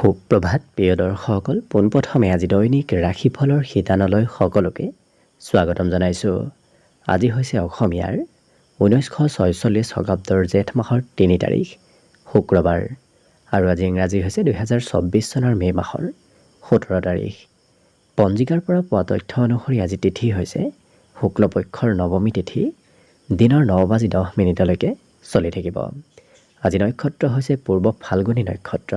সুপ্ৰভাত প্ৰিয় দৰ্শকসকল, পোনপ্ৰথমে আজি দৈনিক ৰাশিফলৰ শিতানলৈ সকলোকে স্বাগতম জনাইছোঁ। আজি হৈছে অসমীয়াৰ 1946 শকাব্দৰ জেঠ মাহৰ 3 তাৰিখ শুক্ৰবাৰ আৰু আজি ইংৰাজী হৈছে 2024 চনৰ মে' মাহৰ 17 তাৰিখ। পঞ্জিকাৰ পৰা পোৱা তথ্য অনুসৰি আজি তিথি হৈছে শুক্লপক্ষৰ নৱমী তিথি, দিনৰ 9:10 চলি থাকিব। আজি নক্ষত্ৰ হৈছে পূৰ্ব ফাল্গুনী নক্ষত্ৰ,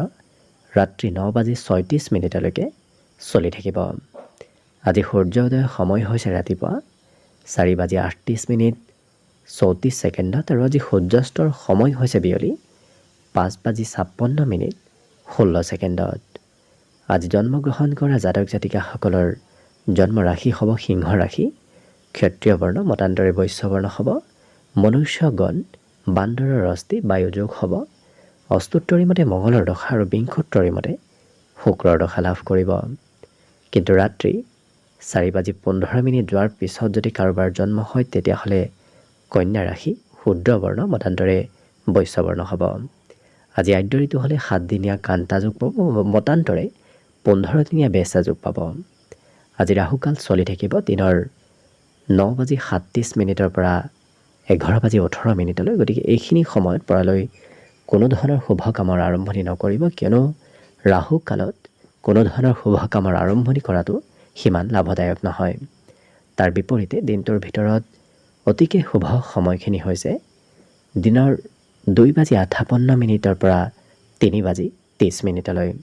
ৰাত্ৰি 9:36 চলি থাকিব। আজি সূৰ্যোদয়ৰ সময় হৈছে ৰাতিপুৱা 4:38 আৰু আজি সূৰ্যাস্তৰ সময় হৈছে বিয়লি 5:56 আজি জন্মগ্ৰহণ কৰা জাতক জাতিকাসকলৰ জন্ম ৰাশি হ'ব সিংহ ৰাশি, ক্ষত্ৰিয় বৰ্ণ, মতান্তৰে বৈশ্য বৰ্ণ হ'ব, মনুষ্যগণ, বান্দৰৰ ৰস্তি, বায়ুযোগ হ'ব, অস্তুত্তৰী মতে মঙলৰ দশা আৰু বিংশোত্তৰী মতে শুক্ৰৰ দশা লাভ কৰিব। কিন্তু ৰাত্ৰি 4:15 যোৱাৰ পিছত যদি কাৰোবাৰ জন্ম হয় তেতিয়াহ'লে কন্যা ৰাশি, শূদ্ৰ বৰ্ণ, মতান্তৰে বৈশ্য বৰ্ণ হ'ব। আজি আদ্য ঋতু হ'লে 7 দিনীয়া কান্তা যোগ পাব, মতান্তৰে 15 দিনীয়া বেচা যোগ পাব। আজি ৰাহুকাল চলি থাকিব দিনৰ 9:37 পৰা 11:18। গতিকে এইখিনি সময়ত পৰালৈ কোনো ধৰণৰ শুভ কামৰ আৰম্ভণি নকৰিব, কিয়নো ৰাহু কালত কোনো ধৰণৰ শুভ কামৰ আৰম্ভণি কৰাটো সিমান লাভদায়ক নহয়। তাৰ বিপৰীতে দিনটোৰ ভিতৰত অতিকে শুভ সময়খিনি হৈছে দিনৰ 2:58 পৰা 3:30।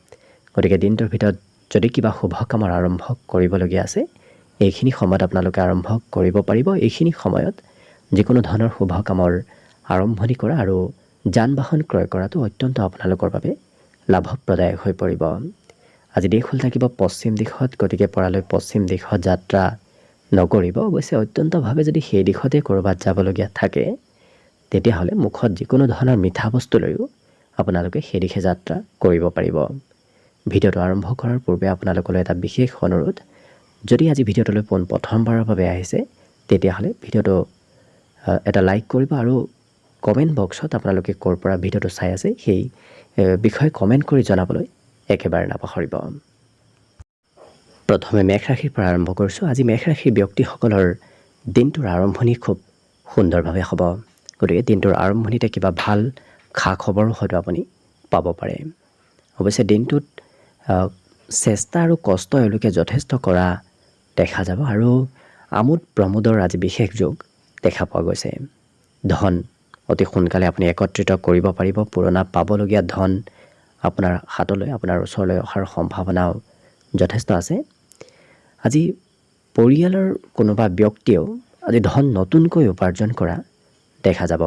গতিকে দিনটোৰ ভিতৰত যদি কিবা শুভ কামৰ আৰম্ভ কৰিবলগীয়া আছে এইখিনি সময়ত আপোনালোকে আৰম্ভ কৰিব পাৰিব। এইখিনি সময়ত যিকোনো ধৰণৰ শুভ কামৰ আৰম্ভণি কৰা আৰু যান বাহন ক্ৰয় কৰাটো অত্যন্ত আপোনালোকৰ বাবে লাভপ্ৰদায়ক হৈ পৰিব। আজি দেশ হ'ল থাকিব পশ্চিম দিশত, গতিকে পৰালৈ পশ্চিম দিশত যাত্ৰা নকৰিব। অৱশ্যে অত্যন্তভাৱে যদি সেই দিশতে ক'ৰবাত যাবলগীয়া থাকে তেতিয়াহ'লে মুখত যিকোনো ধৰণৰ মিঠা বস্তু লৈও আপোনালোকে সেই দিশে যাত্ৰা কৰিব পাৰিব। ভিডিঅ'টো আৰম্ভ কৰাৰ পূৰ্বে আপোনালোকলৈ এটা বিশেষ অনুৰোধ, যদি আজি ভিডিঅ'টোলৈ প্ৰথমবাৰৰ বাবে আহিছে তেতিয়াহ'লে ভিডিঅ'টো এটা লাইক কৰিব আৰু কমেণ্ট বক্সত আপোনালোকে ক'ৰ পৰা ভিডিঅ'টো চাই আছে সেই বিষয়ে কমেণ্ট কৰি জনাবলৈ একেবাৰে নাপাহৰিব। প্ৰথমে মেষ ৰাশিৰ পৰা আৰম্ভ কৰিছোঁ। আজি মেষ ৰাশিৰ ব্যক্তিসকলৰ দিনটোৰ আৰম্ভণি খুব সুন্দৰভাৱে হ'ব। গতিকে দিনটোৰ আৰম্ভণিতে কিবা ভাল খা খবৰো হয়তো আপুনি পাব পাৰে। অৱশ্যে দিনটোত চেষ্টা আৰু কষ্ট এওঁলোকে যথেষ্ট কৰা দেখা যাব আৰু আমোদ প্ৰমোদৰ আজি বিশেষ যোগ দেখা পোৱা গৈছে। ধন অতি সোনকালে আপুনি একত্ৰিত কৰিব পাৰিব। পুৰণা পাবলগীয়া ধন আপোনাৰ হাতলৈ, আপোনাৰ ওচৰলৈ অহাৰ সম্ভাৱনাও যথেষ্ট আছে। আজি পৰিয়ালৰ কোনোবা ব্যক্তিয়েও আজি ধন নতুনকৈ উপাৰ্জন কৰা দেখা যাব।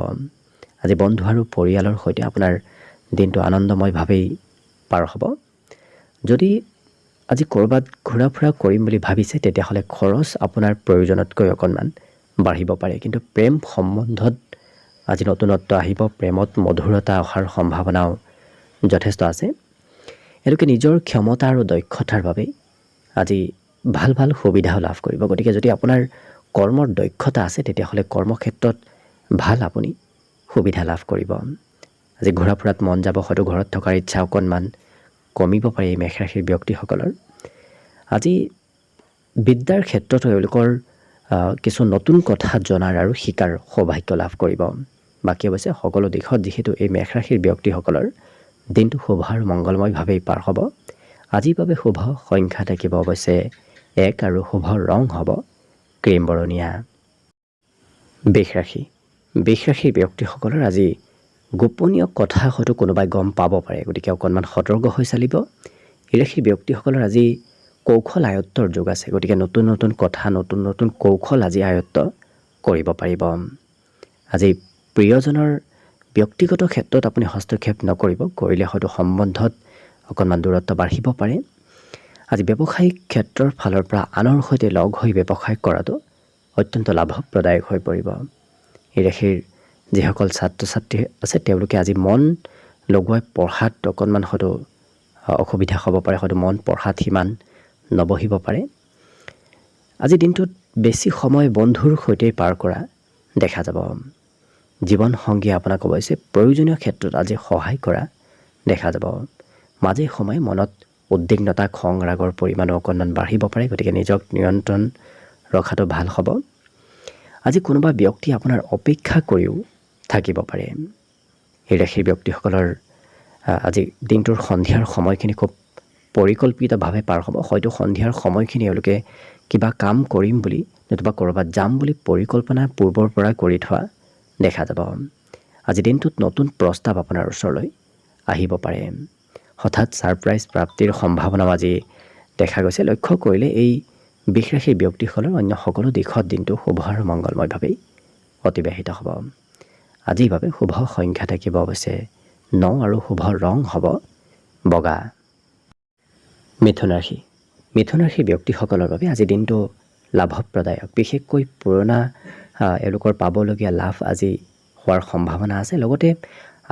আজি বন্ধু আৰু পৰিয়ালৰ সৈতে আপোনাৰ দিনটো আনন্দময়ভাৱেই পাৰ হ'ব। যদি আজি ক'ৰবাত ঘূৰা ফুৰা কৰিম বুলি ভাবিছে তেতিয়াহ'লে খৰচ আপোনাৰ প্ৰয়োজনতকৈ অকণমান বাঢ়িব পাৰে। কিন্তু প্ৰেম সম্বন্ধত আজি নতুনত্ব আহিব, প্ৰেমত মধুৰতা অহাৰ সম্ভাৱনাও যথেষ্ট আছে। এওঁলোকে নিজৰ ক্ষমতা আৰু দক্ষতাৰ বাবে আজি ভাল ভাল সুবিধাও লাভ কৰিব। গতিকে যদি আপোনাৰ কৰ্মৰ দক্ষতা আছে তেতিয়াহ'লে কৰ্মক্ষেত্ৰত ভাল আপুনি সুবিধা লাভ কৰিব। আজি ঘূৰা ফুৰাত মন যাব, হয়তো ঘৰত থকাৰ ইচ্ছা অকণমান কমিব পাৰে এই মেষ ৰাশিৰ ব্যক্তিসকলৰ। আজি বিদ্যাৰ ক্ষেত্ৰতো এওঁলোকৰ কিছু নতুন কথা জনাৰ আৰু শিকাৰ সৌভাগ্য লাভ কৰিব। বাকী অৱশ্যে সকলো দিশত যিহেতু এই মেষ ৰাশিৰ ব্যক্তিসকলৰ দিনটো শুভ আৰু মংগলময়ভাৱেই পাৰ হ'ব। আজিৰ বাবে শুভ সংখ্যা থাকিব অৱশ্যে 1 আৰু শুভ ৰং হ'ব ক্ৰীম বৰণীয়া। বৃষ ৰাশি ব্যক্তিসকলৰ আজি গোপনীয় কথা হয়তো কোনোবাই গম পাব পাৰে, গতিকে অকণমান সতৰ্ক হৈ চালিব। এই ৰাশিৰ ব্যক্তিসকলৰ আজি কৌশল আয়ত্তৰ যোগ আছে, গতিকে নতুন নতুন কথা, নতুন নতুন কৌশল আজি আয়ত্ত কৰিব পাৰিব। আজি প্ৰিয়জনৰ ব্যক্তিগত ক্ষেত্ৰত আপুনি হস্তক্ষেপ নকৰিব, কৰিলে হয়তো সম্বন্ধত অকণমান দূৰত্ব বাঢ়িব পাৰে। আজি ব্যৱসায়িক ক্ষেত্ৰৰ ফালৰ পৰা আনৰ সৈতে লগ হৈ ব্যৱসায় কৰাটো অত্যন্ত লাভপ্ৰদায়ক হৈ পৰিব। এই ৰাশিৰ যিসকল ছাত্ৰ ছাত্ৰী আছে তেওঁলোকে আজি মন লগোৱাই পঢ়াত অকণমান হয়তো অসুবিধা হ'ব পাৰে, হয়তো মন পঢ়াত সিমান নবহিব পাৰে। আজি দিনটোত বেছি সময় বন্ধুৰ সৈতে পাৰ কৰা দেখা যাব। জীৱন সংগীয়ে আপোনাক অৱশ্যে প্ৰয়োজনীয় ক্ষেত্ৰত আজি সহায় কৰা দেখা যাব। মাজে সময়ে মনত উদ্বিগ্নতা খং ৰাগৰ পৰিমাণো অকণমান বাঢ়িব পাৰে, গতিকে নিজক নিয়ন্ত্ৰণ ৰখাটো ভাল হ'ব। আজি কোনোবা ব্যক্তি আপোনাৰ অপেক্ষা কৰিও থাকিব পাৰে। এই ৰাশিৰ ব্যক্তিসকলৰ আজি দিনটোৰ সন্ধিয়াৰ সময়খিনি খুব পৰিকল্পিতভাৱে পাৰ হ'ব। হয়তো সন্ধিয়াৰ সময়খিনি এওঁলোকে কিবা কাম কৰিম বুলি নতুবা ক'ৰবাত যাম বুলি পৰিকল্পনা পূৰ্বৰ পৰা কৰি থোৱা দেখা যাব। আজি দিনটোত নতুন প্ৰস্তাৱ আপোনাৰ ওচৰলৈ আহিব পাৰে। হঠাৎ ছাৰপ্ৰাইজ প্ৰাপ্তিৰ সম্ভাৱনাও আজি দেখা গৈছে। লক্ষ্য কৰিলে এই বৃষ ৰাশিৰ ব্যক্তিসকলৰ অন্য সকলো দিশত দিনটো শুভ আৰু মংগলময়ভাৱেই অতিবাহিত হ'ব। আজিৰ বাবে শুভ সংখ্যা থাকিব অৱশ্যে 9 আৰু শুভ ৰং হ'ব বগা। মিথুন ৰাশি। মিথুন ৰাশিৰ ব্যক্তিসকলৰ বাবে আজি দিনটো লাভপ্ৰদায়ক। বিশেষকৈ পুৰণা এওঁলোকৰ পাবলগীয়া লাভ আজি হোৱাৰ সম্ভাৱনা আছে। লগতে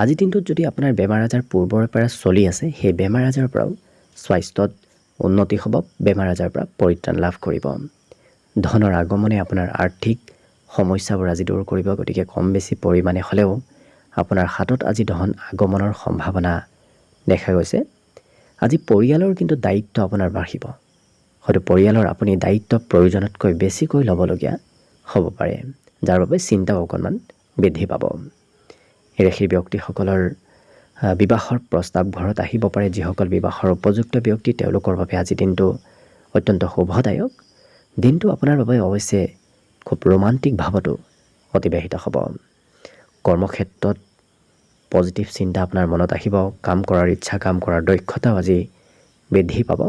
আজিৰ দিনটোত যদি আপোনাৰ বেমাৰ আজাৰ পূৰ্বৰে পৰা চলি আছে, সেই বেমাৰ আজাৰৰ পৰাও স্বাস্থ্যত উন্নতি হ'ব, বেমাৰ আজাৰৰ পৰা পৰিত্ৰাণ লাভ কৰিব। ধনৰ আগমনে আপোনাৰ আৰ্থিক সমস্যাবোৰ আজি দূৰ কৰিব, গতিকে কম বেছি পৰিমাণে হ'লেও আপোনাৰ হাতত আজি ধন আগমনৰ সম্ভাৱনা দেখা গৈছে। আজি পৰিয়ালৰ কিন্তু দায়িত্ব আপোনাৰ বাঢ়িব। হয়তো পৰিয়ালৰ আপুনি দায়িত্ব প্ৰয়োজনতকৈ বেছিকৈ ল'বলগীয়া হ'ব পাৰে, যাৰ বাবে চিন্তাও অকণমান বৃদ্ধি পাব। এই ৰাশিৰ ব্যক্তিসকলৰ বিবাহৰ প্ৰস্তাৱ ঘৰত আহিব পাৰে। যিসকল বিবাহৰ উপযুক্ত ব্যক্তি তেওঁলোকৰ বাবে আজি দিনটো অত্যন্ত শুভদায়ক। দিনটো আপোনাৰ বাবে অৱশ্যে খুব ৰোমান্টিক ভাৱতো অতিবাহিত হ'ব। কৰ্মক্ষেত্ৰত পজিটিভ চিন্তা আপোনাৰ মনত আহিব। কাম কৰাৰ ইচ্ছা, কাম কৰাৰ দক্ষতাও আজি বৃদ্ধি পাব।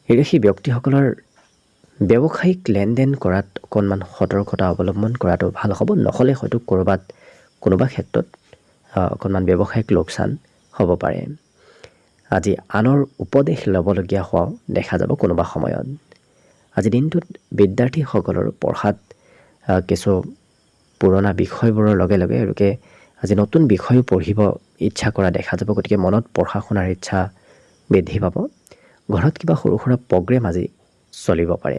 এই ৰাশিৰ ব্যক্তিসকলৰ ব্যৱসায়িক লেনদেন কৰাত অকণমান সতৰ্কতা অৱলম্বন কৰাটো ভাল হ'ব। নহ'লে হয়তো ক'ৰবাত কোনোবা ক্ষেত্ৰত অকণমান ব্যৱসায়িক লোকচান হ'ব পাৰে। আজি আনৰ উপদেশ ল'বলগীয়া হোৱাও দেখা যাব কোনোবা সময়ত। আজি দিনটোত বিদ্যাৰ্থীসকলৰ পঢ়াত কিছু পুৰণা বিষয়বোৰৰ লগে লগে এওঁলোকে আজি নতুন বিষয়ো পঢ়িব ইচ্ছা কৰা দেখা যাব, গতিকে মনত পঢ়া শুনাৰ ইচ্ছা বৃদ্ধি পাব। ঘৰত কিবা সৰু সুৰা প্ৰগ্ৰেম আজি চলিব পাৰে।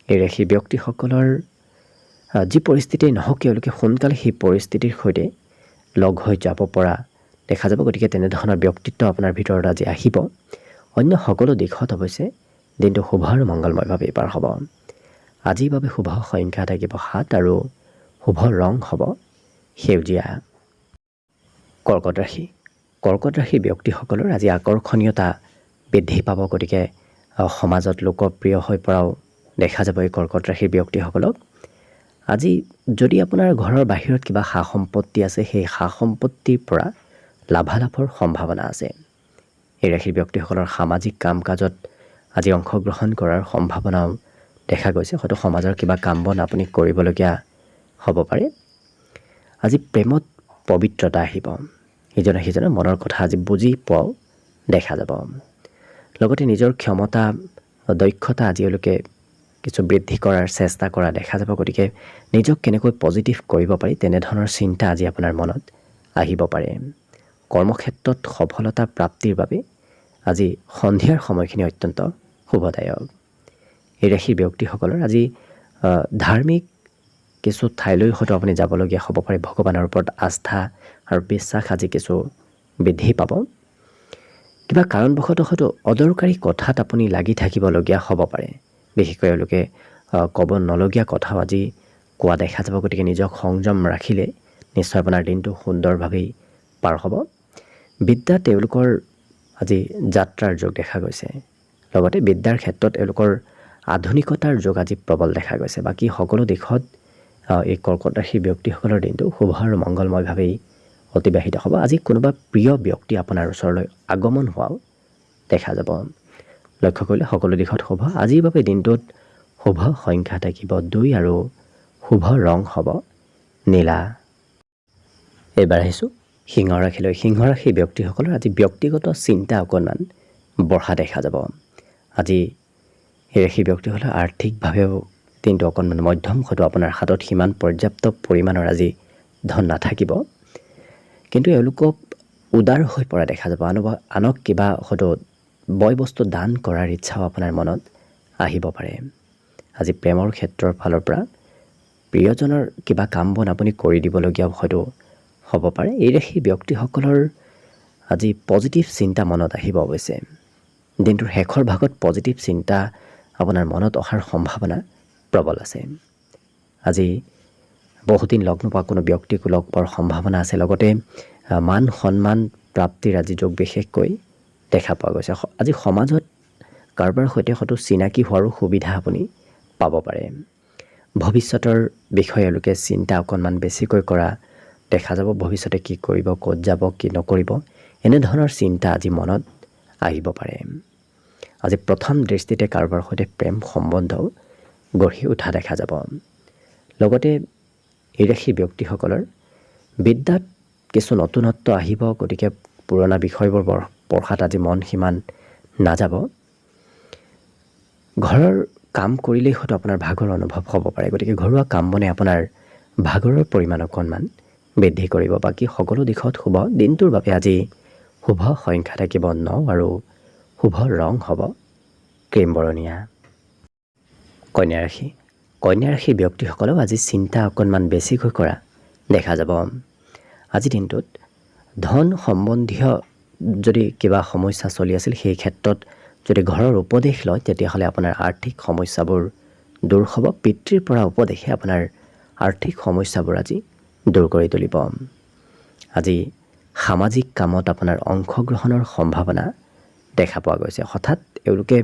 এই ৰাশিৰ ব্যক্তিসকলৰ যি পৰিস্থিতি নহওক এওঁলোকে সোনকালে সেই পৰিস্থিতিৰ সৈতে লগ হৈ যাব পৰা দেখা যাব, গতিকে তেনেধৰণৰ ব্যক্তিত্ব আপোনাৰ ভিতৰত আজি আহিব। অন্য সকলো দিশত অৱশ্যে দিনটো শুভ আৰু মংগলময়ভাৱে পাৰ হ'ব। আজিৰ বাবে শুভ সংখ্যা থাকিব 7 আৰু শুভ ৰং হ'ব সেউজীয়া। কৰ্কট ৰাশি। কৰ্কট ৰাশিৰ ব্যক্তিসকলৰ আজি আকৰ্ষণীয়তা বৃদ্ধি পাব, গতিকে সমাজত লোকপ্ৰিয় হৈ পৰাও দেখা যাব এই কৰ্কট ৰাশিৰ ব্যক্তিসকলক। আজি যদি আপোনাৰ ঘৰৰ বাহিৰত কিবা সা সম্পত্তি আছে, সেই সা সম্পত্তিৰ পৰা লাভালাভৰ সম্ভাৱনা আছে। এই ৰাশিৰ ব্যক্তিসকলৰ সামাজিক কাম কাজত আজি অংশগ্ৰহণ কৰাৰ সম্ভাৱনাও দেখা গৈছে। হয়তো সমাজৰ কিবা কাম বন আপুনি কৰিবলগীয়া হ'ব পাৰে। আজি প্ৰেমত পবিত্ৰতা আহিব। ইজনে সিজনৰ মনৰ কথা আজি বুজি পোৱাও দেখা যাব। লগতে নিজৰ ক্ষমতা দক্ষতা আজি এওঁলোকে কিছু বৃদ্ধি কৰাৰ চেষ্টা কৰা দেখা যাব, গতিকে নিজক কেনেকৈ পজিটিভ কৰিব পাৰি তেনেধৰণৰ চিন্তা আজি আপোনাৰ মনত আহিব পাৰে। কৰ্মক্ষেত্ৰত সফলতা প্ৰাপ্তিৰ বাবে আজি সন্ধিয়াৰ সময়খিনি অত্যন্ত শুভদায়ক। এই ৰাশিৰ ব্যক্তিসকলৰ আজি ধাৰ্মিক কিছু ঠাইলৈ হয়তো আপুনি যাবলগীয়া হ'ব পাৰে। ভগৱানৰ ওপৰত আস্থা আৰু বিশ্বাস আজি কিছু বৃদ্ধি পাব। কিবা কাৰণবশতঃ হয়তো অদৰকাৰী কথাত আপুনি লাগি থাকিবলগীয়া হ'ব পাৰে। বিশেষকৈ এওঁলোকে ক'ব নলগীয়া কথাও আজি কোৱা দেখা যাব, গতিকে নিজক সংযম ৰাখিলে নিশ্চয় আপোনাৰ দিনটো সুন্দৰভাৱেই পাৰ হ'ব। বিদ্যাত তেওঁলোকৰ আজি যাত্ৰাৰ যোগ দেখা গৈছে। লগতে বিদ্যাৰ ক্ষেত্ৰত এওঁলোকৰ আধুনিকতাৰ যোগ আজি প্ৰবল দেখা গৈছে। বাকী সকলো দিশত এই কৰ্কট ৰাশিৰ ব্যক্তিসকলৰ দিনটো শুভ আৰু মংগলময়ভাৱেই অতিবাহিত হ'ব। আজি কোনোবা প্ৰিয় ব্যক্তি আপোনাৰ ওচৰলৈ আগমন হোৱাও দেখা যাব। লক্ষ্য কৰিলে সকলো দিশত শুভ। আজিৰ বাবে দিনটোত শুভ সংখ্যা থাকিব 2 আৰু শুভ ৰং হ'ব নীলা। এইবাৰ আহিছোঁ সিংহ ৰাশিলৈ। সিংহ ৰাশিৰ ব্যক্তিসকলৰ আজি ব্যক্তিগত চিন্তা অকণমান বঢ়া দেখা যাব। আজি এই ৰাশিৰ ব্যক্তিসকলৰ আৰ্থিকভাৱেও দিনটো অকণমান মধ্যম, হয়তো আপোনাৰ হাতত সিমান পৰ্যাপ্ত পৰিমাণৰ আজি ধন নাথাকিব, কিন্তু এওঁলোকক উদাৰ হৈ পৰা দেখা যাব। আনক কিবা হয়তো বয় বস্তু দান কৰাৰ ইচ্ছাও আপোনাৰ মনত আহিব পাৰে। আজি প্ৰেমৰ ক্ষেত্ৰৰ ফালৰ পৰা প্ৰিয়জনৰ কিবা কাম বন আপুনি কৰি দিবলগীয়াও হয়তো হ'ব পাৰে। এই ৰাশিৰ ব্যক্তিসকলৰ আজি পজিটিভ চিন্তা মনত আহিব অৱশ্যে দিনটোৰ শেষৰ ভাগত পজিটিভ চিন্তা আপোনাৰ মনত অহাৰ সম্ভাৱনা প্ৰবল আছে আজি বহুদিন লগ নোপোৱা কোনো ব্যক্তিক লগ পোৱাৰ সম্ভাৱনা আছে লগতে মান সন্মান প্ৰাপ্তিৰ আজি যোগ বিশেষকৈ দেখা পোৱা গৈছে আজি সমাজত কাৰোবাৰ সৈতে হয়তো চিনাকি হোৱাৰো সুবিধা আপুনি পাব পাৰে ভৱিষ্যতৰ বিষয়ে লোকে চিন্তা অকণমান বেছিকৈ কৰা দেখা যাব ভৱিষ্যতে কি কৰিব ক'ত যাব কি নকৰিব এনেধৰণৰ চিন্তা আজি মনত আহিব পাৰে আজি প্ৰথম দৃষ্টিতে কাৰোবাৰ সৈতে প্ৰেম সম্বন্ধ গঢ়ি উঠা দেখা যাব লগতে এই ৰাশি ব্যক্তিসকলৰ বিদ্যাত কিছু নতুনত্ব আহিব গতিকে পুৰণা বিষয়বোৰ পঢ়াত আজি মন সিমান নাযাব ঘৰৰ কাম কৰিলেই হয়তো আপোনাৰ ভাগৰ অনুভৱ হ'ব পাৰে গতিকে ঘৰুৱা কাম বনে আপোনাৰ ভাগৰৰ পৰিমাণ অকণমান বৃদ্ধি কৰিব বাকী সকলো দিশত শুভ দিনটোৰ বাবে আজি শুভ সংখ্যা থাকিব 9 আৰু শুভ ৰং হ'ব ক্ৰীম বৰণীয়া কন্যা ৰাশি ব্যক্তিসকলেও আজি চিন্তা অকণমান বেছিকৈ কৰা দেখা যাব আজি দিনটোত ধন সম্বন্ধীয় যদি কিবা সমস্যা চলি আছিল সেই ক্ষেত্ৰত যদি ঘৰৰ উপদেশ লয় তেতিয়াহ'লে আপোনাৰ আৰ্থিক সমস্যাবোৰ দূৰ হ'ব পিতৃৰ পৰা উপদেশে আপোনাৰ আৰ্থিক সমস্যাবোৰ আজি দূৰ কৰি তুলিব আজি সামাজিক কামত আপোনাৰ অংশগ্ৰহণৰ সম্ভাৱনা দেখা পোৱা গৈছে হঠাৎ এওঁলোকে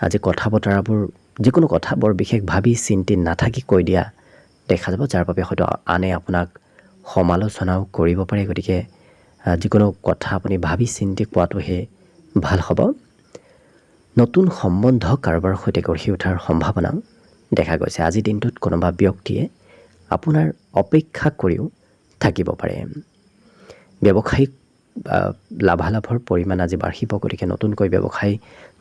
আজি কথা বতৰাবোৰ যিকোনো কথা বৰ বিশেষ ভাবি চিন্তি নাথাকি কৈ দিয়া দেখা যাব যাৰ বাবে হয়তো আনে আপোনাক সমালোচনাও কৰিব পাৰে গতিকে যিকোনো কথা আপুনি ভাবি চিন্তি কোৱাটোহে ভাল হ'ব নতুন সম্বন্ধ কাৰোবাৰ সৈতে গঢ়ি উঠাৰ সম্ভাৱনা দেখা গৈছে আজি দিনটোত কোনোবা ব্যক্তিয়ে আপোনাৰ অপেক্ষা কৰিও থাকিব পাৰে ব্যৱসায়িক লাভালাভৰ পৰিমাণ আজি বাঢ়িব গতিকে নতুনকৈ ব্যৱসায়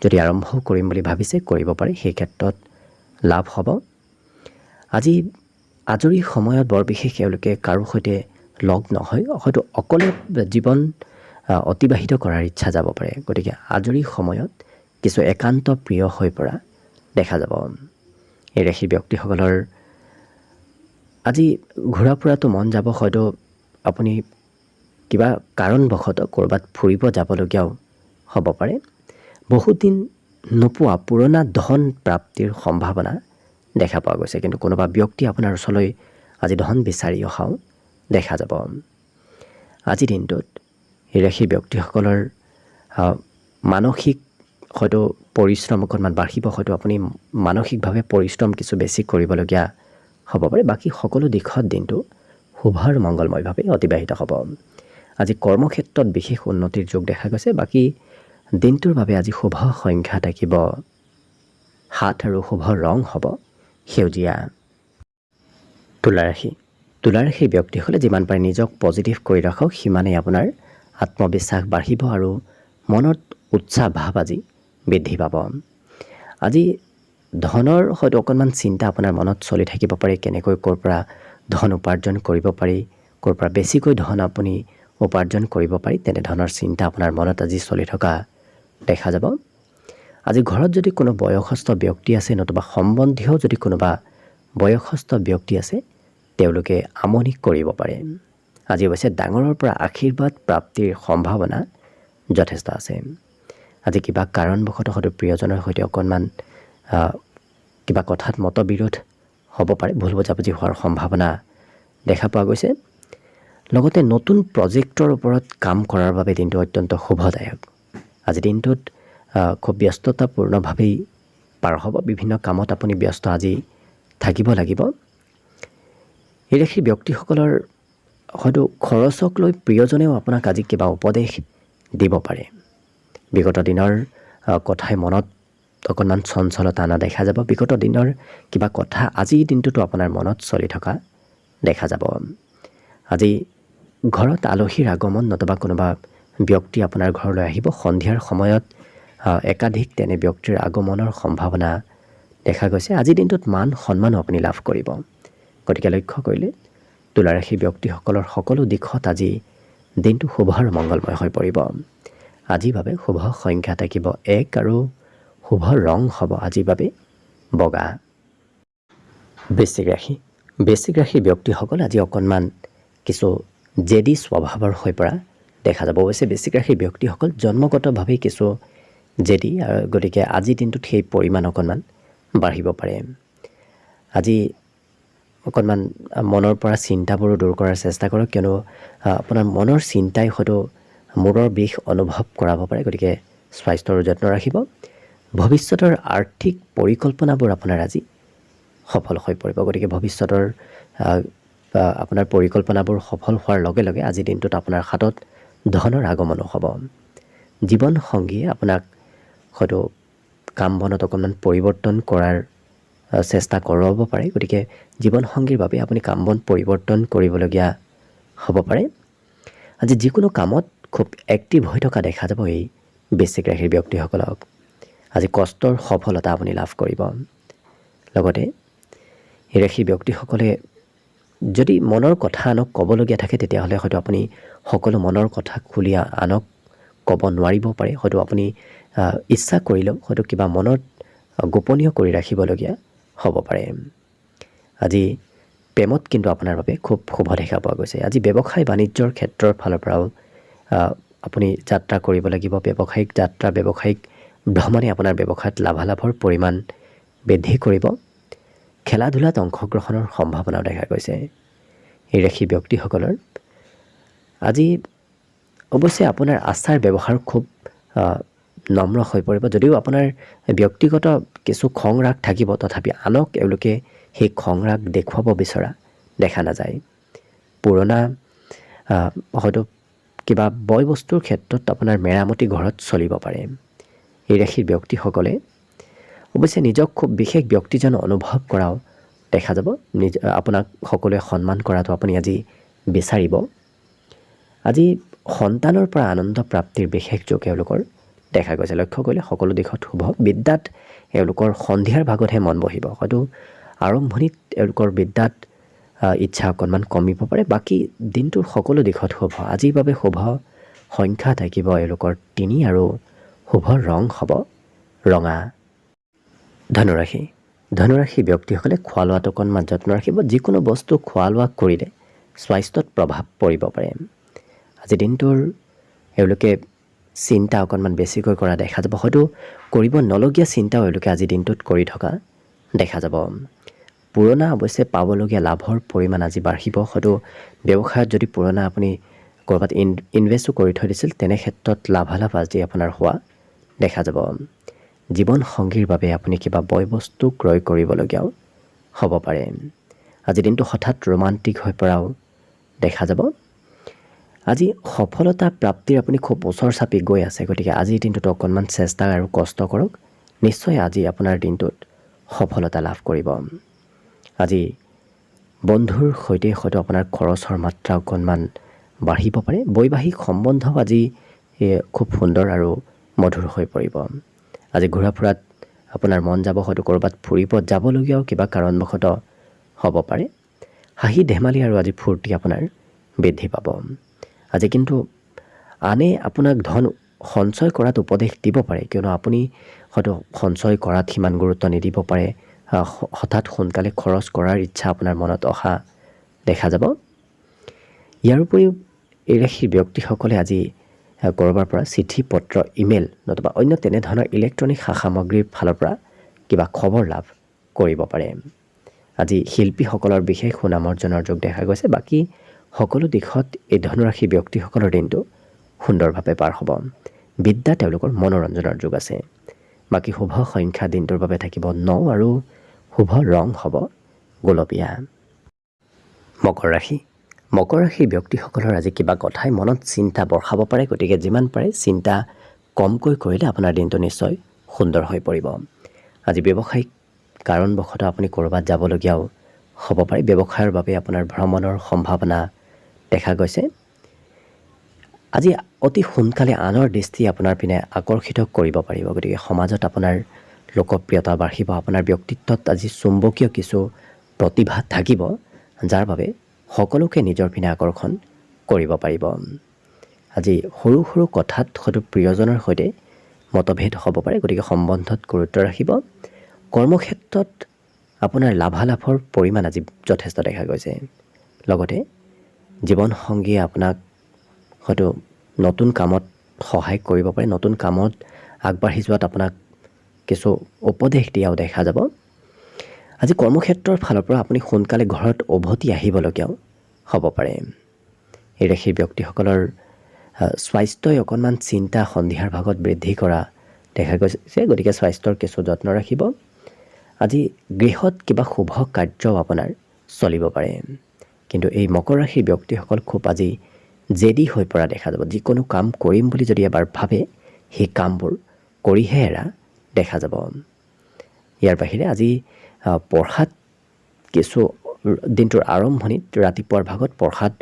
যদি আৰম্ভ কৰিম বুলি ভাবিছে কৰিব পাৰে সেই ক্ষেত্ৰত লাভ হ'ব আজি আজৰি সময়ত বৰ বিশেষ এওঁলোকে কাৰো সৈতে লগ নহয় হয়তো অকলে জীৱন অতিবাহিত কৰাৰ ইচ্ছা যাব পাৰে গতিকে আজৰি সময়ত কিছু একান্ত প্ৰিয় হৈ পৰা দেখা যাব এই ৰাশি ব্যক্তিসকলৰ আজি ঘূৰা ফুৰাটো মন যাব হয়তো আপুনি কিবা কাৰণবশতঃ ক'ৰবাত ফুৰিব যাবলগীয়াও হ'ব পাৰে বহুত দিন নোপোৱা পুৰণা ধন প্ৰাপ্তিৰ সম্ভাৱনা দেখা পোৱা গৈছে কিন্তু কোনোবা ব্যক্তি আপোনাৰ ওচৰলৈ আজি ধন বিচাৰি অহাও দেখা যাব আজি দিনটোত এই ৰাশি ব্যক্তিসকলৰ মানসিক হয়তো পৰিশ্ৰম অকণমান বাঢ়িব হয়তো আপুনি মানসিকভাৱে পৰিশ্ৰম কিছু বেছি কৰিবলগীয়া হ'ব পাৰে বাকী সকলো দিশত দিনটো শুভ আৰু মংগলময়ভাৱে অতিবাহিত হ'ব আজি কৰ্মক্ষেত্ৰত বিশেষ উন্নতিৰ যোগ দেখা গৈছে বাকী দিনটোৰ বাবে আজি শুভ সংখ্যা থাকিব 7 আৰু শুভ ৰং হ'ব সেউজীয়া তুলা ৰাশি ব্যক্তিসকলে যিমান পাৰে নিজক পজিটিভ কৰি ৰাখক সিমানেই আপোনাৰ আত্মবিশ্বাস বাঢ়িব আৰু মনত উৎসাহ ভাৱ আজি বৃদ্ধি পাব আজি ধনৰ হয়তো অকণমান চিন্তা আপোনাৰ মনত চলি থাকিব পাৰে কেনেকৈ ক'ৰ পৰা ধন উপাৰ্জন কৰিব পাৰি ক'ৰ পৰা বেছিকৈ ধন আপুনি উপাৰ্জন কৰিব পাৰি তেনেধৰণৰ চিন্তা আপোনাৰ মনত আজি চলি থকা দেখা যাব আজি ঘৰত যদি কোনো বয়সস্থ ব্যক্তি আছে নতুবা সম্বন্ধীয় যদি কোনোবা বয়সস্থ ব্যক্তি আছে তেওঁলোকে আমনি কৰিব পাৰে আজি অৱশ্যে ডাঙৰৰ পৰা আশীৰ্বাদ প্ৰাপ্তিৰ সম্ভাৱনা যথেষ্ট আছে আজি কিবা কাৰণবশতঃ হয়তো প্ৰিয়জনৰ সৈতে অকণমান কিবা কথাত মতবিৰোধ হ'ব পাৰে ভুল বুজাবুজি হোৱাৰ সম্ভাৱনা দেখা পোৱা গৈছে লগতে নতুন প্ৰজেক্টৰ ওপৰত কাম কৰাৰ বাবে দিনটো অত্যন্ত শুভদায়ক আজি দিনটোত খুব ব্যস্ততাপূৰ্ণভাৱেই পাৰ হ'ব বিভিন্ন কামত আপুনি ব্যস্ত আজি থাকিব লাগিব এই ৰাশি ব্যক্তিসকলৰ হয়তো খৰচক লৈ প্ৰিয়জনেও আপোনাক আজি কিবা উপদেশ দিব পাৰে বিগত দিনৰ কথাই মনত অকণমান চঞ্চলতা অনা দেখা যাব বিগত দিনৰ কিবা কথা আজিৰ দিনটোতো আপোনাৰ মনত চলি থকা দেখা যাব আজি ঘৰত আলহীৰ আগমন নতুবা কোনোবা ব্যক্তি আপোনাৰ ঘৰলৈ আহিব সন্ধিয়াৰ সময়ত একাধিক তেনে ব্যক্তিৰ আগমনৰ সম্ভাৱনা দেখা গৈছে আজিৰ দিনটোত মান সন্মানো আপুনি লাভ কৰিব গতিকে লক্ষ্য কৰিলে তুলা ৰাশি ব্যক্তিসকলৰ সকলো দিশত আজি দিনটো শুভ আৰু মংগলময় হৈ পৰিব আজিৰ বাবে শুভ সংখ্যা থাকিব 1 আৰু শুভ ৰং হ'ব আজিৰ বাবে বগা বৃশ্চিক ৰাশি ব্যক্তিসকল আজি অকণমান কিছু জেদি স্বভাৱৰ হৈ পৰা দেখা যাব। অৱশ্যে বৃশ্চিক ৰাশিৰ ব্যক্তিসকল জন্মগতভাৱেই কিছু জেদি, আৰু গতিকে আজিৰ দিনটোত সেই পৰিমাণ অকণমান বাঢ়িব পাৰে। আজি অকণমান মনৰ পৰা চিন্তাবোৰো দূৰ কৰাৰ চেষ্টা কৰক, কিয়নো আপোনাৰ মনৰ চিন্তাই হয়তো মূৰৰ বিষ অনুভৱ কৰাব পাৰে। গতিকে স্বাস্থ্যৰ যত্ন ৰাখিব। ভৱিষ্যতৰ আৰ্থিক পৰিকল্পনাবোৰ আপোনাৰ আজি সফল হৈ পৰিব। গতিকে ভৱিষ্যতৰ আপোনাৰ পৰিকল্পনাবোৰ সফল হোৱাৰ লগে লগে আজিৰ দিনটোত আপোনাৰ হাতত ধনৰ আগমনো হ'ব। জীৱনসংগীয়ে আপোনাক হয়তো কাম বনত অকণমান পৰিৱৰ্তন কৰাৰ চেষ্টা কৰাব পাৰে। গতিকে জীৱনসংগীৰ বাবে আপুনি কাম বন পৰিৱৰ্তন কৰিবলগীয়া হ'ব পাৰে। আজি যিকোনো কামত খুব এক্টিভ হৈ থকা দেখা যাব এই বৃশ্চিক ৰাশিৰ ব্যক্তিসকলক। আজি কষ্টৰ সফলতা আপুনি লাভ কৰিব। লগতে এই ৰাশিৰ ব্যক্তিসকলে যদি মনৰ কথা আনক ক'বলগীয়া থাকে, তেতিয়াহ'লে হয়তো আপুনি সকলো মনৰ কথা খুলি আনক ক'ব নোৱাৰিব পাৰে। হয়তো আপুনি ইচ্ছা কৰিলেও হয়তো কিবা মনত গোপনীয় কৰি ৰাখিবলগীয়া হ'ব পাৰে। আজি প্ৰেমত কিন্তু আপোনাৰ বাবে খুব শুভ দেখা পোৱা গৈছে। আজি ব্যৱসায় বাণিজ্যৰ ক্ষেত্ৰৰ ফালৰ পৰাও আপুনি যাত্ৰা কৰিব লাগিব। ব্যৱসায়িক যাত্ৰা, ব্যৱসায়িক ভ্ৰমণে আপোনাৰ ব্যৱসায়ত লাভালাভৰ পৰিমাণ বৃদ্ধি কৰিব। খেলা ধূলাত অংশগ্ৰহণৰ সম্ভাৱনাও দেখা গৈছে এই ৰাশি ব্যক্তিসকলৰ। আজি অৱশ্যে আপোনাৰ আচাৰ ব্যৱহাৰ খুব নম্ৰ হৈ পৰিব। যদিও আপোনাৰ ব্যক্তিগত কিছু খং ৰাগ থাকিব, তথাপি আনক এওঁলোকে সেই খং ৰাগ দেখুৱাব বিচৰা দেখা নাযায়। পুৰণা হয়তো কিবা বয় বস্তুৰ ক্ষেত্ৰত আপোনাৰ মেৰামতি ঘৰত চলিব পাৰে। এই ৰাশিৰ ব্যক্তিসকলে অৱশ্যে নিজক খুব বিশেষ ব্যক্তিজন অনুভৱ কৰাও দেখা যাব। আপোনাক সকলোৱে সন্মান কৰাটো আপুনি আজি বিচাৰিব। আজি সন্তানৰ পৰা আনন্দ প্ৰাপ্তিৰ বিশেষ যোগ এওঁলোকৰ দেখা গৈছে। লক্ষ্য কৰিলে সকলো দিশত শুভ। বিদ্যাত এওঁলোকৰ সন্ধিয়াৰ ভাগতহে মন বহিব। হয়তো আৰম্ভণিত এওঁলোকৰ বিদ্যাত ইচ্ছা অকণমান কমিব পাৰে। বাকী দিনটোৰ সকলো দিশত শুভ। আজিৰ বাবে শুভ সংখ্যা থাকিব এওঁলোকৰ 3 আৰু শুভ ৰং হ'ব ৰঙা। ধনুৰাশি। ধনুৰাশি ব্যক্তিসকলে খোৱা লোৱাত অকণমান যত্ন ৰাখিব। যিকোনো বস্তু খোৱা লোৱা কৰিলে স্বাস্থ্যত প্ৰভাৱ পৰিব পাৰে। আজি দিনটোৰ এওঁলোকে চিন্তা অকণমান বেছিকৈ কৰা দেখা যাব। হয়তো কৰিব নলগীয়া চিন্তাও এওঁলোকে আজিৰ দিনটোত কৰি থকা দেখা যাব। পুৰণা অৱশ্যে পাবলগীয়া লাভৰ পৰিমাণ আজি বাঢ়িব। হয়তো ব্যৱসায়ত যদি পুৰণা আপুনি ক'ৰবাত ইনভেষ্টো কৰি থৈ দিছিল, তেনে ক্ষেত্ৰত লাভালাভ আজি আপোনাৰ হোৱা দেখা যাব। জীৱনসংগীৰ বাবে আপুনি কিবা বয় বস্তু ক্ৰয় কৰিবলগীয়াও হ'ব পাৰে। আজি দিনটো হঠাৎ ৰোমান্টিক হৈ পৰাও দেখা যাব। আজি সফলতা প্ৰাপ্তিৰ আপুনি খুব ওচৰ চাপি গৈ আছে। গতিকে আজিৰ দিনটোত অকণমান চেষ্টা আৰু কষ্ট কৰক। নিশ্চয় আজি আপোনাৰ দিনটোত সফলতা লাভ কৰিব। আজি বন্ধুৰ সৈতে হয়তো আপোনাৰ খৰচৰ মাত্ৰা অকণমান বাঢ়িব পাৰে। বৈবাহিক সম্বন্ধও আজি খুব সুন্দৰ আৰু মধুৰ হৈ পৰিব। আজি ঘূৰা ফুৰাত আপোনাৰ মন যাব। হয়তো ক'ৰবাত ফুৰিব যাবলগীয়াও কিবা কাৰণবশতঃ হ'ব পাৰে। হাঁহি ধেমালি আৰু আজি ফূৰ্তি আপোনাৰ বৃদ্ধি পাব। আজি কিন্তু আনে আপোনাক ধন সঞ্চয় কৰাত উপদেশ দিব পাৰে, কিয়নো আপুনি হয়তো সঞ্চয় কৰাত সিমান গুৰুত্ব নিদিব পাৰে। হঠাৎ সোনকালে খৰচ কৰাৰ ইচ্ছা আপোনাৰ মনত অহা দেখা যাব। ইয়াৰ উপৰিও এই ৰাশিৰ ব্যক্তিসকলে আজি ক'ৰবাৰ পৰা চিঠি পত্ৰ, ইমেইল নতুবা অন্য তেনেধৰণৰ ইলেক্ট্ৰনিক সা সামগ্ৰীৰ ফালৰ পৰা কিবা খবৰ লাভ কৰিব পাৰে। আজি শিল্পীসকলৰ বিশেষ সুনাম অৰ্জনৰ যোগ দেখা গৈছে। বাকী সকলো দিশত এই ধনুৰাশি ব্যক্তিসকলৰ দিনটো সুন্দৰভাৱে পাৰ হ'ব। বিদ্যা তেওঁলোকৰ মনোৰঞ্জনৰ যোগ আছে। বাকী শুভ সংখ্যা দিনটোৰ বাবে থাকিব 9 আৰু শুভ ৰং হ'ব গোলপীয়া। মকৰ ৰাশি। মকৰ ৰাশিৰ ব্যক্তিসকলৰ আজি কিবা কথাই মনত চিন্তা বঢ়াব পাৰে। গতিকে যিমান পাৰে চিন্তা কমকৈ কৰিলে আপোনাৰ দিনটো নিশ্চয় সুন্দৰ হৈ পৰিব। আজি ব্যৱসায়িক কাৰণবশতঃ আপুনি ক'ৰবাত যাবলগীয়াও হ'ব পাৰে। ব্যৱসায়ৰ বাবে আপোনাৰ ভ্ৰমণৰ সম্ভাৱনা দেখা গৈছে। আজি অতি সোনকালে আনৰ দৃষ্টি আপোনাৰ পিনে আকৰ্ষিত কৰিব পাৰিব। গতিকে সমাজত আপোনাৰ লোকপ্ৰিয়তা বাঢ়িব। আপোনাৰ ব্যক্তিত্বত আজি চুম্বকীয় কিছু প্ৰতিভা থাকিব, যাৰ বাবে সকলোকে নিজৰ পিনে আকৰ্ষণ কৰিব পাৰিব। আজি সৰু সৰু কথাত হয়তো প্ৰিয়জনৰ সৈতে মতভেদ হ'ব পাৰে। গতিকে সম্বন্ধত গুৰুত্ব ৰাখিব। কৰ্মক্ষেত্ৰত আপোনাৰ লাভালাভৰ পৰিমাণ আজি যথেষ্ট দেখা গৈছে। লগতে জীৱনসংগীয়ে আপোনাক হয়তো নতুন কামত সহায় কৰিব পাৰে, নতুন কামত আগবাঢ়ি যোৱাত আপোনাক কিছু উপদেশ দিয়াও দেখা যাব। আজি কৰ্মক্ষেত্ৰৰ ফালৰ পৰা আপুনি সোনকালে ঘৰত উভতি আহিবলগীয়াও হ'ব পাৰে। এই ৰাশিৰ ব্যক্তিসকলৰ স্বাস্থ্যই অকণমান চিন্তা সন্ধিয়াৰ ভাগত বৃদ্ধি কৰা দেখা গৈছে, গতিকে স্বাস্থ্যৰ কিছু যত্ন ৰাখিব। আজি গৃহত কিবা শুভ কাৰ্যও আপোনাৰ চলিব পাৰে, কিন্তু এই মকৰ ৰাশিৰ ব্যক্তিসকল খুব আজি জেদি হৈ পৰা দেখা যাব। যিকোনো কাম কৰিম বুলি যদি এবাৰ ভাবে সেই কামবোৰ কৰিহে এৰা দেখা যাব। ইয়াৰ বাহিৰে আজি পঢ়াত কিছু দিনটোৰ আৰম্ভণিত ৰাতিপুৱাৰ ভাগত পঢ়াত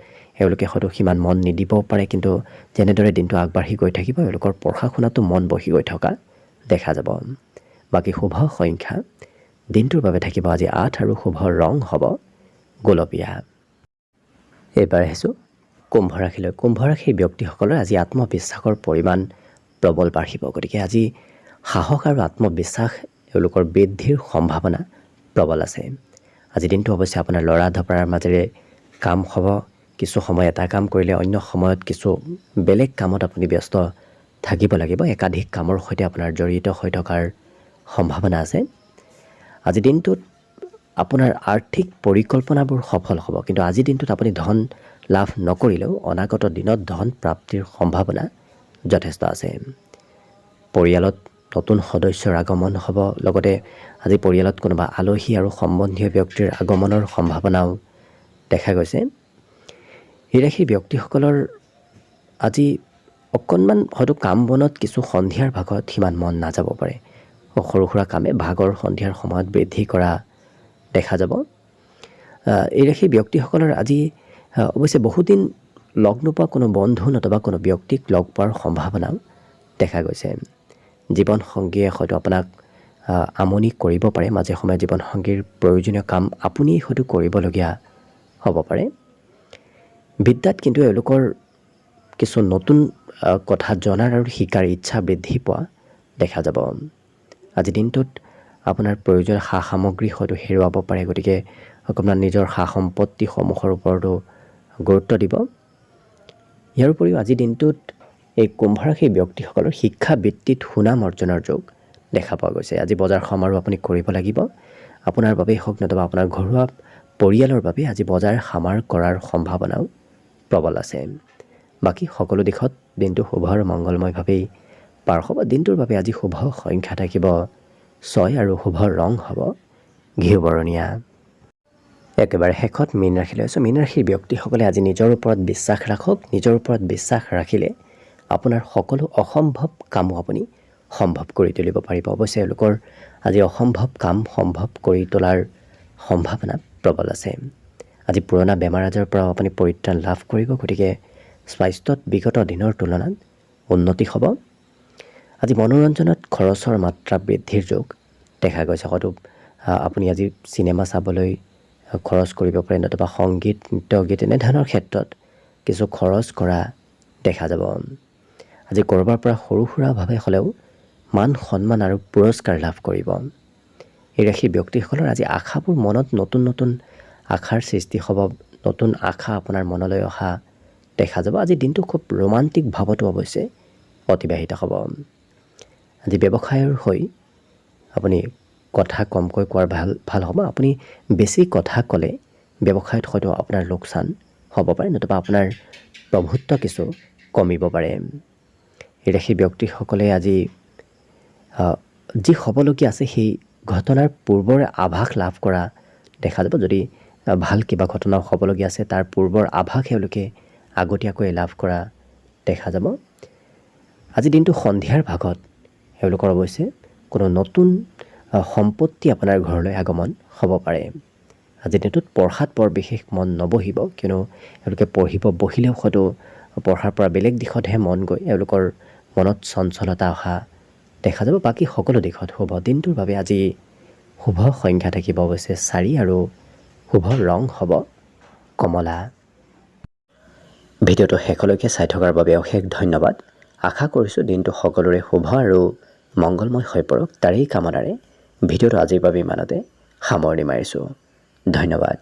এওঁলোকে হয়তো সিমান মন নিদিবও পাৰে, কিন্তু যেনেদৰে দিনটো আগবাঢ়ি গৈ থাকিব এওঁলোকৰ পঢ়া শুনাতো মন বহি গৈ থকা দেখা যাব। বাকী শুভ সংখ্যা দিনটোৰ বাবে থাকিব আজি 8 আৰু শুভ ৰং হ'ব গোলপীয়া। এইবাৰ আহিছোঁ কুম্ভ ৰাশিলৈ। কুম্ভ ৰাশিৰ ব্যক্তিসকলৰ আজি আত্মবিশ্বাসৰ পৰিমাণ প্ৰবল বাঢ়িব, গতিকে আজি সাহস আৰু আত্মবিশ্বাস এওঁলোকৰ বৃদ্ধিৰ সম্ভাৱনা প্ৰবল আছে। আজি দিনটো অৱশ্যে আপোনাৰ লৰা ধপৰাৰ মাজেৰে কাম হ'ব। কিছু সময় এটা কাম কৰিলে অন্য সময়ত কিছু বেলেগ কামত আপুনি ব্যস্ত থাকিব লাগিব। একাধিক কামৰ সৈতে আপোনাৰ জড়িত হৈ থকাৰ সম্ভাৱনা আছে। আজি দিনটোত আপোনাৰ আৰ্থিক পৰিকল্পনাবোৰ সফল হ'ব, কিন্তু আজিৰ দিনটোত আপুনি ধন লাভ নকৰিলেও অনাগত দিনত ধন প্ৰাপ্তিৰ সম্ভাৱনা যথেষ্ট আছে। পৰিয়ালত নতুন সদস্যৰ আগমন হ'ব, লগতে আজি পৰিয়ালত কোনোবা আলহী আৰু সম্বন্ধীয় ব্যক্তিৰ আগমনৰ সম্ভাৱনাও দেখা গৈছে। এই ৰাশিৰ ব্যক্তিসকলৰ আজি অকণমান হয়তো কাম বনত কিছু সন্ধিয়াৰ ভাগত সিমান মন নাযাব পাৰে। সৰু সুৰা কামে ভাগৰ সন্ধিয়াৰ সময়ত বৃদ্ধি কৰা দেখা যাব। এই ৰাশিৰ ব্যক্তিসকলৰ আজি অৱশ্যে বহুদিন লগ নোপোৱা কোনো বন্ধু নতুবা কোনো ব্যক্তিক লগ পোৱাৰ সম্ভাৱনাও দেখা গৈছে। জীৱনসংগীয়ে হয়তো আপোনাক আমনি কৰিব পাৰে। মাজে সময়ে জীৱনসংগীৰ প্ৰয়োজনীয় কাম আপুনি হয়তো কৰিবলগীয়া হ'ব পাৰে। বিদ্যাত কিন্তু এওঁলোকৰ কিছু নতুন কথা জনাৰ আৰু শিকাৰ ইচ্ছা বৃদ্ধি পোৱা দেখা যাব। আজি দিনটোত আপোনাৰ প্ৰয়োজনীয় সা সামগ্ৰী হয়তো হেৰুৱাব পাৰে, গতিকে অকণমান নিজৰ সা সম্পত্তিসমূহৰ ওপৰতো গুৰুত্ব দিব। ইয়াৰ উপৰিও আজিৰ দিনটোত এই কুম্ভ ৰাশিৰ ব্যক্তিসকলৰ শিক্ষা বৃত্তিত সুনাম অৰ্জনৰ যোগ দেখা পোৱা গৈছে। আজি বজাৰ সমাৰো আপুনি কৰিব লাগিব। আপোনাৰ বাবেই হওক নতুবা আপোনাৰ ঘৰুৱা পৰিয়ালৰ বাবে আজি বজাৰ সমাৰ কৰাৰ সম্ভাৱনাও প্ৰবল আছে। বাকী সকলো দিশত দিনটো শুভ আৰু মংগলময়ভাৱেই পাৰ হ'ব। দিনটোৰ বাবে আজি শুভ সংখ্যা থাকিব 6 আৰু শুভ ৰং হ'ব ঘিউ বৰণীয়া। একেবাৰে শেষত মীন ৰাশিলৈ আছোঁ। মীন ৰাশিৰ ব্যক্তিসকলে আজি নিজৰ ওপৰত বিশ্বাস ৰাখক। নিজৰ ওপৰত বিশ্বাস ৰাখিলে আপোনাৰ সকলো অসম্ভৱ কামো আপুনি সম্ভৱ কৰি তুলিব পাৰিব। অৱশ্যে এওঁলোকৰ আজি অসম্ভৱ কাম সম্ভৱ কৰি তোলাৰ সম্ভাৱনা প্ৰবল আছে। আজি পুৰণা বেমাৰ আজাৰৰ পৰাও আপুনি পৰিত্ৰাণ লাভ কৰিব, গতিকে স্বাস্থ্যত বিগত দিনৰ তুলনাত উন্নতি হ'ব। আজি মনোৰঞ্জনত খৰচৰ মাত্ৰা বৃদ্ধিৰ যোগ দেখা গৈছে। হয়তো আপুনি আজি চিনেমা চাবলৈ খৰচ কৰিব পাৰে, নতুবা সংগীত নৃত্য গীত এনেধৰণৰ ক্ষেত্ৰত কিছু খৰচ কৰা দেখা যাব। আজি ক'ৰবাৰ পৰা সৰু সুৰাভাৱে হ'লেও মান সন্মান আৰু পুৰস্কাৰ লাভ কৰিব। এই ৰাশিৰ ব্যক্তিসকলৰ আজি আশাবোৰ মনত নতুন নতুন আশাৰ সৃষ্টি হ'ব। নতুন আশা আপোনাৰ মনলৈ অহা দেখা যাব। আজি দিনটো খুব ৰোমান্টিক ভাৱতো অৱশ্যে অতিবাহিত হ'ব। আজি ব্যৱসায়ৰ হৈ আপুনি কথা কমকৈ কোৱাৰ ভাল হ'ব। আপুনি বেছি কথা ক'লে ব্যৱসায়ত হয়তো আপোনাৰ লোকচান হ'ব পাৰে, নতুবা আপোনাৰ প্ৰভুত্ব কিছু কমিব পাৰে। এই ৰাশিৰ ব্যক্তিসকলে আজি যি হ'বলগীয়া আছে সেই ঘটনাৰ পূৰ্বৰে আভাস লাভ কৰা দেখা যাব। যদি ভাল কিবা ঘটনা হ'বলগীয়া আছে তাৰ পূৰ্বৰ আভাস এওঁলোকে আগতীয়াকৈ লাভ কৰা দেখা যাব। আজি দিনটো সন্ধিয়াৰ ভাগত এওঁলোকৰ অৱশ্যে কোনো নতুন সম্পত্তি আপোনাৰ ঘৰলৈ আগমন হ'ব পাৰে। আজিৰ দিনটোত পঢ়াত বৰ বিশেষ মন নবহিব, কিয়নো এওঁলোকে পঢ়িব বহিলেও হয়তো পঢ়াৰ পৰা বেলেগ দিশতহে মন গৈ এওঁলোকৰ মনত চঞ্চলতা অহা দেখা যাব। বাকী সকলো দিশত শুভ। দিনটোৰ বাবে আজি শুভ সংখ্যা থাকিব অৱশ্যে 4 আৰু শুভ ৰং হ'ব কমলা। ভিডিঅ'টো শেষলৈকে চাই থকাৰ বাবে অশেষ ধন্যবাদ। আশা কৰিছোঁ দিনটো সকলোৰে শুভ আৰু মংগলময় হৈ পৰক। তাৰেই কামনাৰে ভিডিঅ'টো আজিৰ বাবে ইমানতে সামৰণি মাৰিছোঁ। ধন্যবাদ।